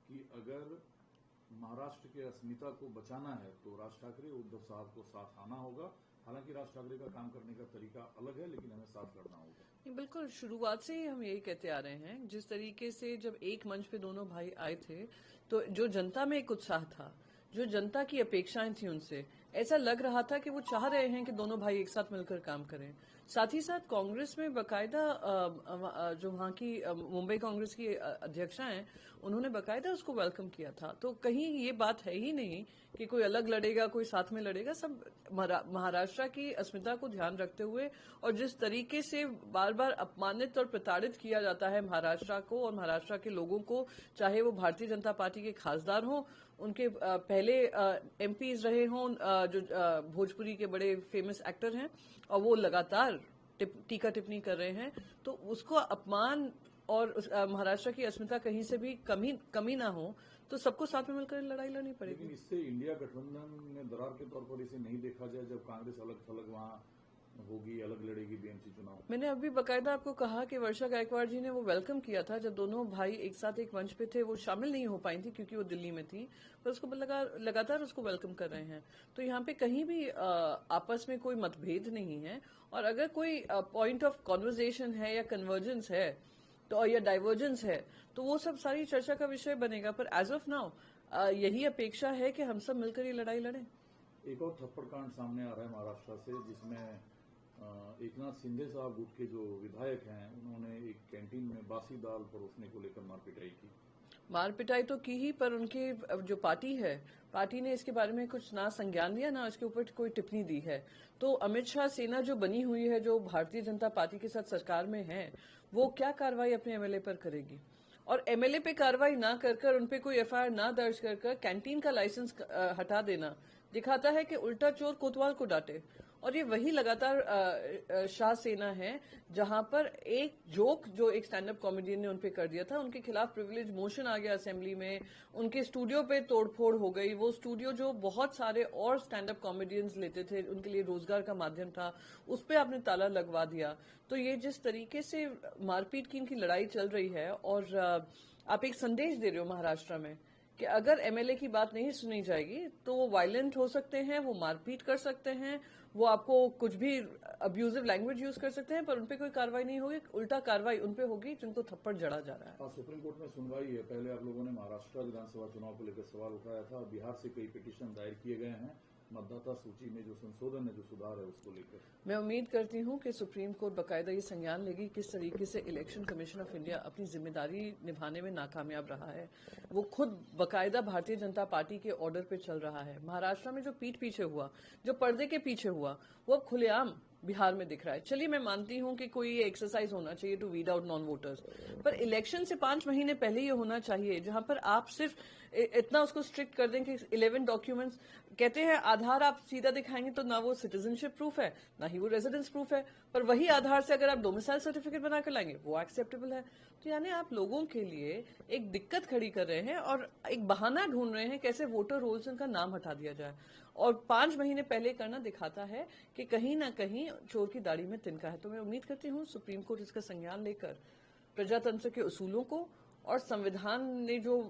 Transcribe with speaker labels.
Speaker 1: कि अगर महाराष्ट्र के अस्मिता को बचाना है तो राज ठाकरे उद्धव साहब को साथ आना होगा। हालांकि राज ठाकरे का काम करने का तरीका अलग है, लेकिन हमें साथ लड़ना होगा।
Speaker 2: बिल्कुल, शुरुआत से ही हम यही कहते आ रहे हैं। जिस तरीके से जब एक मंच पे दोनों भाई आए थे, तो जो जनता में एक उत्साह था, जो जनता की अपेक्षाएं थी उनसे, ऐसा लग रहा था कि वो चाह रहे हैं कि दोनों भाई एक साथ मिलकर काम करें। साथ ही साथ कांग्रेस में बकायदा जो वहां की मुंबई कांग्रेस की अध्यक्षा हैं, उन्होंने बकायदा उसको वेलकम किया था। तो कहीं ये बात है ही नहीं कि कोई अलग लड़ेगा, कोई साथ में लड़ेगा। सब महाराष्ट्र की अस्मिता को ध्यान रखते हुए, और जिस तरीके से बार बार अपमानित और प्रताड़ित किया जाता है महाराष्ट्र को और महाराष्ट्र के लोगों को, चाहे वो भारतीय जनता पार्टी के खासदार हों, उनके पहले एमपीज रहे हों, जो भोजपुरी के बड़े फेमस एक्टर हैं, और वो लगातार टीका टिप्पणी कर रहे हैं, तो उसको अपमान और महाराष्ट्र की अस्मिता कहीं से भी कमी ना हो, तो सबको साथ में मिलकर लड़ाई लड़नी पड़ेगी।
Speaker 1: लेकिन इससे इंडिया गठबंधन में दरार के तौर पर इसे नहीं देखा जाए, जब कांग्रेस अलग थलग वहां होगी, अलग लड़ेगी बीएमसी चुनाव।
Speaker 2: मैंने अभी बकायदा आपको कहा कि वर्षा गायकवाड़ जी ने वो वेलकम किया था। जब दोनों भाई एक साथ एक मंच पे थे, वो शामिल नहीं हो पाई थी क्योंकि वो दिल्ली में थी, पर उसको लगातार उसको वेलकम कर रहे हैं। तो यहाँ पे कहीं भी आपस में कोई मतभेद नहीं है, और अगर कोई पॉइंट ऑफ कॉन्वर्जेशन है या कन्वर्जेंस है तो या डाइवर्जेंस है, तो वो सब सारी चर्चा का विषय बनेगा। पर एज ऑफ नाउ यही अपेक्षा है कि हम सब मिलकर ये लड़ाई लड़ें।
Speaker 1: एक और थप्पड़ कांड सामने आ रहा है महाराष्ट्र से, जिसमें एकनाथ शिंदे साहब गुट के जो विधायक हैं, उन्होंने एक कैंटीन में बासी दाल परोसने को लेकर मारपिटाई की।
Speaker 2: मार पिटाई तो की ही, पर उनकी जो पार्टी ने इसके बारे में कुछ ना संज्ञान लिया, ना इसके ऊपर कोई टिप्पणी दी है। तो अमित शाह सेना जो बनी हुई है, जो भारतीय जनता पार्टी के साथ सरकार में है, वो क्या कार्रवाई अपने एमएलए पर करेगी? और एमएलए पे कार्रवाई ना कर उनपे कोई एफआईआर ना दर्ज कर कैंटीन का लाइसेंस हटा देना दिखाता है कि उल्टा चोर कोतवाल को डांटे। और ये वही लगातार शाह सेना है, जहां पर एक जोक जो एक स्टैंड अप कॉमेडियन ने उनपे कर दिया था, उनके खिलाफ प्रिविलेज मोशन आ गया असेंबली में, उनके स्टूडियो पे तोड़फोड़ हो गई। वो स्टूडियो जो बहुत सारे और स्टैंड अप कॉमेडियंस लेते थे, उनके लिए रोजगार का माध्यम था, उस पर आपने ताला लगवा दिया। तो ये जिस तरीके से मारपीट की इनकी लड़ाई चल रही है, और आप एक संदेश दे रहे हो महाराष्ट्र में कि अगर एमएलए की बात नहीं सुनी जाएगी तो वो वायलेंट हो सकते हैं, वो मारपीट कर सकते हैं, वो आपको कुछ भी अब्यूजिव लैंग्वेज यूज कर सकते हैं, पर उनपे कोई कार्रवाई नहीं होगी। उल्टा कार्रवाई उनपे होगी जिनको थप्पड़ जड़ा जा रहा है।
Speaker 1: आज सुप्रीम कोर्ट में सुनवाई है। पहले आप लोगों ने महाराष्ट्र विधानसभा चुनाव को लेकर सवाल उठाया था, बिहार से कई पिटीशन दायर किए गए हैं मतदाता सूची में जो संशोधन है, जो सुधार है, उसको लेकर।
Speaker 2: मैं उम्मीद करती हूं कि सुप्रीम कोर्ट बकायदा ये संज्ञान लेगी किस तरीके से इलेक्शन कमीशन ऑफ इंडिया अपनी जिम्मेदारी निभाने में नाकामयाब रहा है। वो खुद बकायदा भारतीय जनता पार्टी के ऑर्डर पे चल रहा है। महाराष्ट्र में जो पीठ पीछे हुआ, जो पर्दे के पीछे हुआ, वो अब खुलेआम बिहार में दिख रहा है। चलिए, मैं मानती हूं कि कोई ये एक्सरसाइज होना चाहिए to weed out non voters, पर इलेक्शन से 5 महीने पहले ये होना चाहिए, जहां पर आप सिर्फ इतना उसको स्ट्रिक्ट कर दें कि 11 डॉक्यूमेंट्स कहते हैं, आधार आप सीधा दिखाएंगे तो ना वो सिटीजनशिप प्रूफ है, ना ही वो रेजिडेंस प्रूफ है, पर वही आधार से अगर आप डोमिसाइल सर्टिफिकेट बनाकर लाएंगे वो एक्सेप्टेबल है। तो यानी आप लोगों के लिए एक दिक्कत खड़ी कर रहे हैं और एक बहाना ढूंढ रहे हैं कैसे वोटर रोल से उनका नाम हटा दिया जाए। और 5 महीने पहले करना दिखाता है कि कहीं ना कहीं चोर की दाढ़ी में तिनका है। तो मैं उम्मीद करती हूं सुप्रीम कोर्ट इसका संज्ञान लेकर प्रजातंत्र के उसूलों को और संविधान ने जो